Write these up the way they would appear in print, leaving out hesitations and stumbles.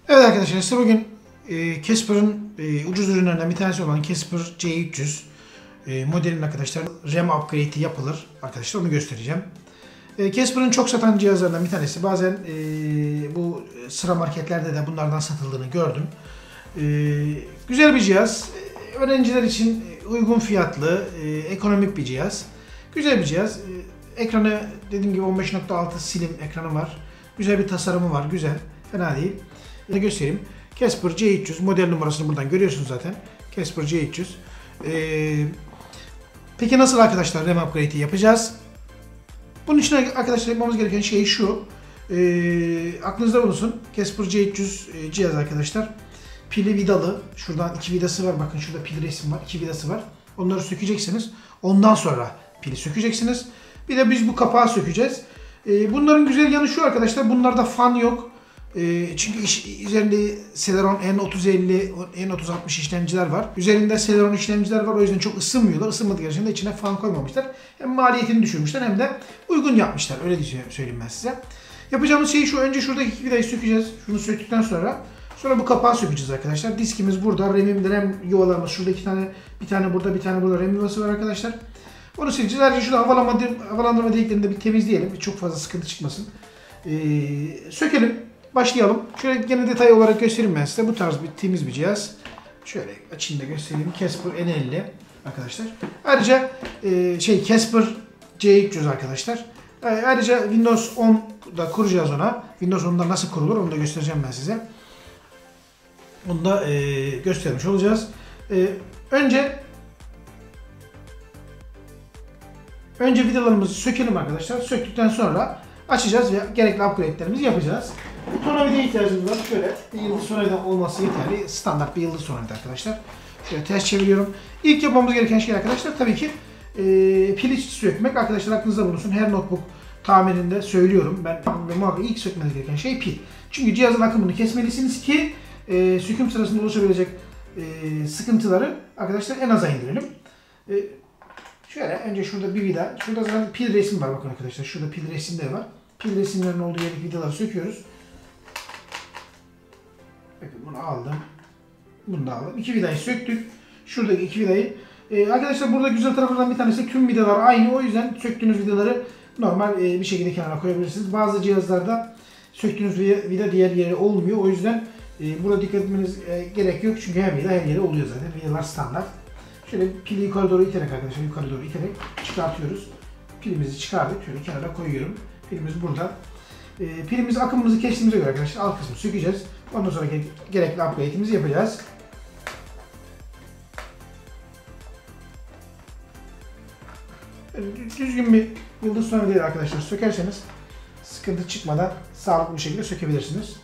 Evet arkadaşlar, size bugün Casper'ın ucuz ürünlerinden bir tanesi olan Casper C300 modelinin arkadaşlar RAM upgrade'i yapılır arkadaşlar, onu göstereceğim. Casper'ın çok satan cihazlarından bir tanesi. Bazen bu sıra marketlerde de bunlardan satıldığını gördüm. Güzel bir cihaz. Öğrenciler için uygun fiyatlı, ekonomik bir cihaz. Güzel bir cihaz. Ekranı dediğim gibi 15.6 slim ekranı var. Güzel bir tasarımı var. Güzel. Fena değil. Göstereyim. Casper C300 model numarasını buradan görüyorsunuz zaten. Casper C300. Peki nasıl arkadaşlar RAM upgrade'i yapacağız? Bunun için arkadaşlar yapmamız gereken şey şu. Aklınızda bulunsun. Casper C300 cihaz arkadaşlar. Pili vidalı. Şuradan iki vidası var. Bakın şurada pil resmi var. İki vidası var. Onları sökeceksiniz. Ondan sonra pili sökeceksiniz. Bir de biz bu kapağı sökeceğiz. Bunların güzel yanı şu arkadaşlar. Bunlarda fan yok. Çünkü üzerinde Celeron N3050, N3060 işlemciler var. Üzerinde Celeron işlemciler var. O yüzden çok ısınmıyorlar. Isınmadıkları için de içine fan koymamışlar. Hem maliyetini düşürmüşler hem de uygun yapmışlar. Öyle söyleyeyim ben size. Yapacağımız şey şu. Önce şuradaki iki vidayı sökeceğiz. Şunu söktükten sonra bu kapağı sökeceğiz arkadaşlar. Diskimiz burada. RAM yuvalarımız şurada bir tane burada, bir tane burada RAM yuvası var arkadaşlar. Onu sileceğiz. Ayrıca şurada havalandırma deliklerini de bir temizleyelim. Çok fazla sıkıntı çıkmasın. Sökelim. Başlayalım. Şöyle gene detay olarak göstereyim ben size. Bu tarz bir temiz bir cihaz. Şöyle açayım da göstereyim. Casper N50 arkadaşlar. Ayrıca Casper C300 arkadaşlar. Ayrıca Windows 10 da kuracağız ona. Windows 10'da nasıl kurulur onu da göstereceğim ben size. Onu da göstermiş olacağız. Önce vidalarımızı sökelim arkadaşlar. Söktükten sonra açacağız ve gerekli upgrade'lerimizi yapacağız. Tornavida ihtiyacımız var. Şöyle bir yıldız tornavida olması yeterli. Standart bir yıldız tornavida arkadaşlar. Şöyle ters çeviriyorum. İlk yapmamız gereken şey arkadaşlar tabii ki pili sökmek. Arkadaşlar aklınızda bulunsun. Her notebook tamirinde söylüyorum. Ben muhakkak ilk sökmeniz gereken şey pil. Çünkü cihazın akımını kesmelisiniz ki söküm sırasında oluşabilecek sıkıntıları arkadaşlar en aza indirelim. Şöyle önce şurada bir vida. Şurada zaten pil resmi var bakın arkadaşlar. Şurada pil resimleri var. Pil resimlerinin olduğu yerdeki vidaları söküyoruz. Bakın bunu aldım. Bunu da aldım. İki vidayı söktük. Şuradaki iki vidayı. Arkadaşlar burada güzel taraflardan bir tanesi tüm vidalar aynı. O yüzden söktüğünüz vidaları normal bir şekilde kenara koyabilirsiniz. Bazı cihazlarda söktüğünüz vida diğer yere olmuyor. O yüzden burada dikkat etmeniz gerek yok. Çünkü her vida her yere oluyor zaten. Vidalar standart. Şöyle pili yukarı doğru iterek arkadaşlar yukarı doğru iterek çıkartıyoruz. Pilimizi çıkardık. Şöyle kenara koyuyorum. Pilimiz burada. Pilimizi akımımızı kestiğimize göre arkadaşlar alt kısmı sökeceğiz. Ondan sonra gerekli upgrade'imizi yapacağız. Düzgün bir yıldız tornavida arkadaşlar sökerseniz sıkıntı çıkmadan sağlıklı bir şekilde sökebilirsiniz.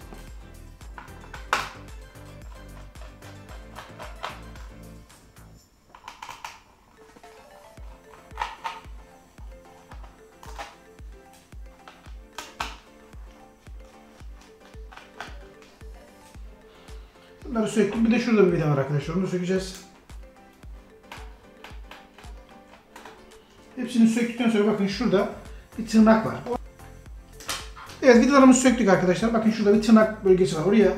Bunları söktüm. Bir de şurada bir vida var arkadaşlar. Onu sökeceğiz. Hepsini söktükten sonra bakın şurada bir tırnak var. Evet, vidalarımızı söktük arkadaşlar. Bakın şurada bir tırnak bölgesi var. Oraya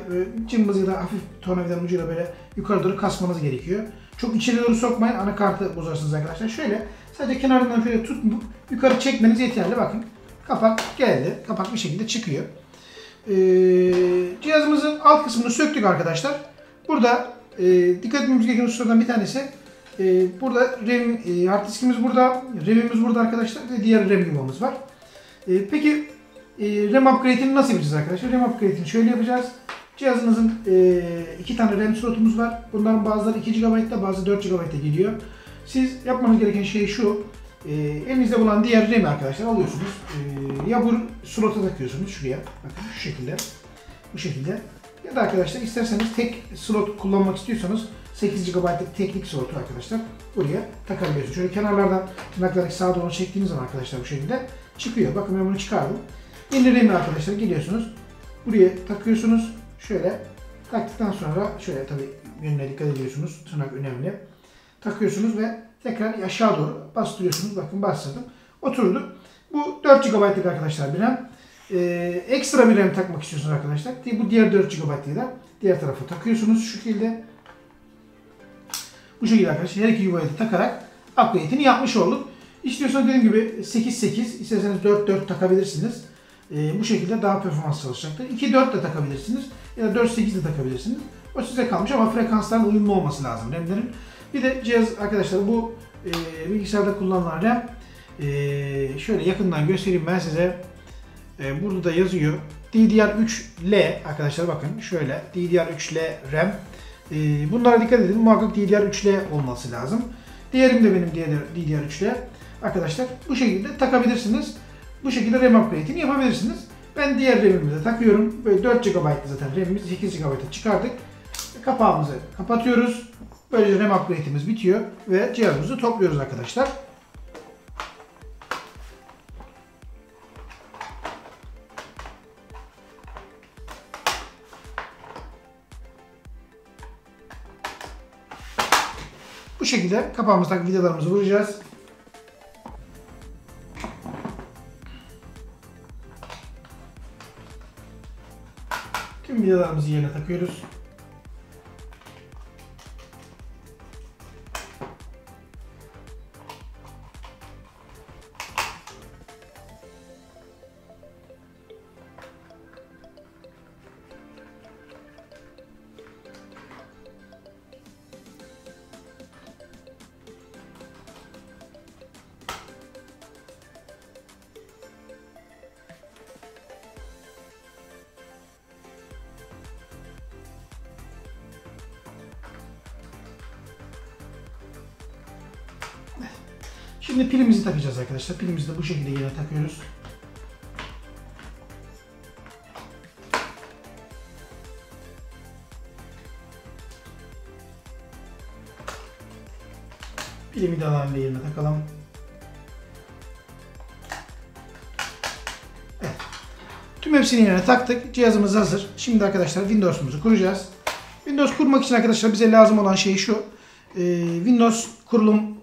cımbız ya da hafif tornavidanın ucuyla böyle yukarı doğru kasmanız gerekiyor. Çok içeri doğru sokmayın. Anakartı bozarsınız arkadaşlar. Şöyle sadece kenarından şöyle tutup yukarı çekmeniz yeterli. Bakın kapak geldi. Kapak bir şekilde çıkıyor. Cihazımızın alt kısmını söktük arkadaşlar. Burada dikkat etmemiz gereken hususlardan bir tanesi burada hard diskimiz burada, RAM'imiz burada arkadaşlar ve diğer RAM yuvamız var. Peki RAM upgrade'ini nasıl yapacağız arkadaşlar? RAM upgrade'ini şöyle yapacağız. Cihazınızın iki tane RAM slotumuz var. Bunların bazıları 2 GB'da, bazı 4 GB'da geliyor. Siz yapmanız gereken şey şu. Elinizde bulunan diğer RAM'i arkadaşlar alıyorsunuz. Ya bu slota takıyorsunuz şuraya. Bakın şu şekilde. Bu şekilde. Ya da arkadaşlar isterseniz tek slot kullanmak istiyorsanız 8 GB'lık teknik slotu arkadaşlar buraya takabiliyorsunuz. Şöyle kenarlardan tırnakları sağa doğru çektiğiniz zaman arkadaşlar bu şekilde çıkıyor. Bakın ben bunu çıkardım. Yeni RAM'i arkadaşlar geliyorsunuz. Buraya takıyorsunuz. Şöyle taktıktan sonra şöyle tabii yönüne dikkat ediyorsunuz. Tırnak önemli. Takıyorsunuz ve tekrar aşağı doğru bastırıyorsunuz. Bakın bastırdım. Oturdu. Bu 4 GB'lık arkadaşlar bir RAM. Ekstra bir RAM takmak istiyorsunuz arkadaşlar. Bu diğer 4 GB'yı da diğer tarafa takıyorsunuz şu şekilde. Bu şekilde arkadaşlar her iki yuvayı da takarak upgrade'ini yapmış olduk. İstiyorsanız dediğim gibi 8-8, isterseniz 4-4 takabilirsiniz. Bu şekilde daha performans çalışacaktır. 2-4 de takabilirsiniz ya da 4-8 de takabilirsiniz. O size kalmış ama frekansların uyumlu olması lazım RAM'lerin. Bir de cihaz arkadaşlar bu bilgisayarda kullanılan RAM şöyle yakından göstereyim ben size. Burada da yazıyor. DDR3L arkadaşlar bakın şöyle DDR3L RAM. Bunlara dikkat edin. Muhakkak DDR3L olması lazım. Diğerim de benim DDR3L. Arkadaşlar bu şekilde takabilirsiniz. Bu şekilde RAM upgrade'ini yapabilirsiniz. Ben diğer RAM'imi de takıyorum. Böyle 4 GB zaten RAM'imiz 8 GB'a çıkardık. Kapağımızı kapatıyoruz. Böylece RAM upgrade'imiz bitiyor ve cihazımızı topluyoruz arkadaşlar. Bu şekilde kapağımızdaki vidalarımızı vuracağız. Tüm vidalarımızı yerine takıyoruz. Şimdi pilimizi takacağız arkadaşlar. Pilimizi de bu şekilde yerine takıyoruz. Pilimi de alalım yerine takalım. Evet. Tüm hepsini yerine taktık. Cihazımız hazır. Şimdi arkadaşlar Windows'umuzu kuracağız. Windows kurmak için arkadaşlar bize lazım olan şey şu. Windows kurulum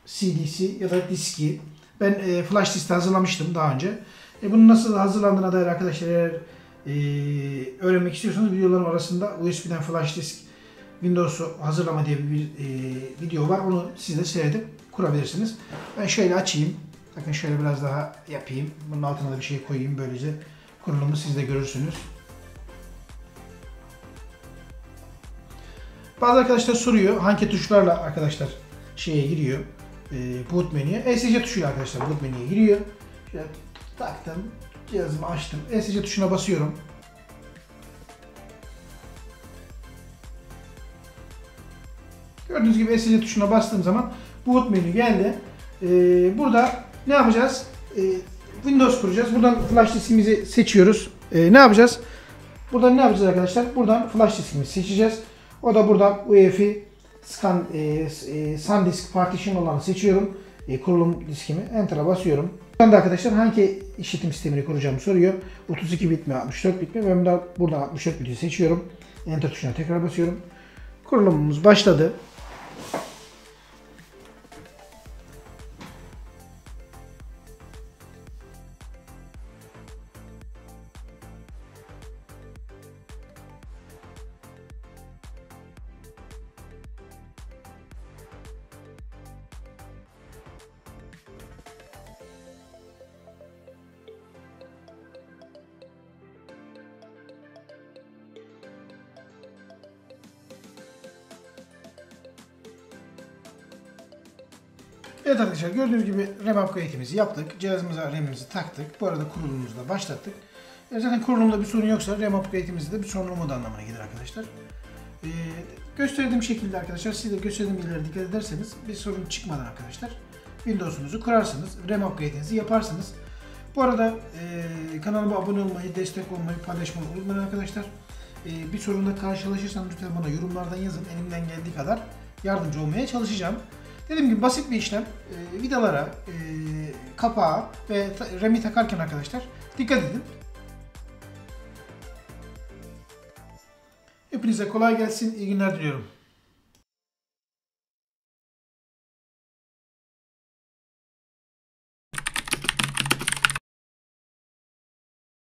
CD'si ya da diski. Ben flash disk hazırlamıştım daha önce. Bunun nasıl hazırlandığına dair arkadaşlar eğer öğrenmek istiyorsanız videolarım arasında USB'den flash disk Windows'u hazırlama diye bir video var. Onu siz de seyredip kurabilirsiniz. Ben şöyle açayım. Bakın şöyle biraz daha yapayım. Bunun altına da bir şey koyayım. Böylece kurulumu siz de görürsünüz. Bazı arkadaşlar soruyor hangi tuşlarla arkadaşlar şeye giriyor. Boot menüye. ESC tuşuyla arkadaşlar boot menüye giriyor. Şöyle taktım. Cihazımı açtım. ESC tuşuna basıyorum. Gördüğünüz gibi ESC tuşuna bastığım zaman boot menü geldi. Burada ne yapacağız? Windows kuracağız. Buradan flash diskimizi seçiyoruz. Ne yapacağız? Buradan ne yapacağız arkadaşlar? Buradan flash diskimizi seçeceğiz. O da buradan UEFI SanDisk Partition olanı seçiyorum. Kurulum diskimi. Enter'a basıyorum. Buradan da arkadaşlar hangi işletim sistemini kuracağımı soruyor. 32 bit mi 64 bit mi? Ben de buradan 64 bit'i seçiyorum. Enter tuşuna tekrar basıyorum. Kurulumumuz başladı. Evet arkadaşlar gördüğünüz gibi RAM upgrade'imizi yaptık. Cihazımıza RAM'imizi taktık. Bu arada kurulumumuzu da başlattık. Zaten kurulumda bir sorun yoksa RAM upgrade'imizde de bir sorun olmadığı anlamına gelir arkadaşlar. Gösterdiğim şekilde arkadaşlar siz de gösterdiğim bilgilere dikkat ederseniz bir sorun çıkmadan arkadaşlar Windows'unuzu kurarsınız. RAM upgrade'inizi yaparsınız. Bu arada kanalıma abone olmayı, destek olmayı, paylaşmayı unutmayın arkadaşlar. Bir sorunla karşılaşırsanız lütfen bana yorumlardan yazın. Elimden geldiği kadar yardımcı olmaya çalışacağım. Dediğim gibi basit bir işlem. Vidalara, kapağa ve RAM'i takarken arkadaşlar dikkat edin. Hepinize kolay gelsin, iyi günler diliyorum.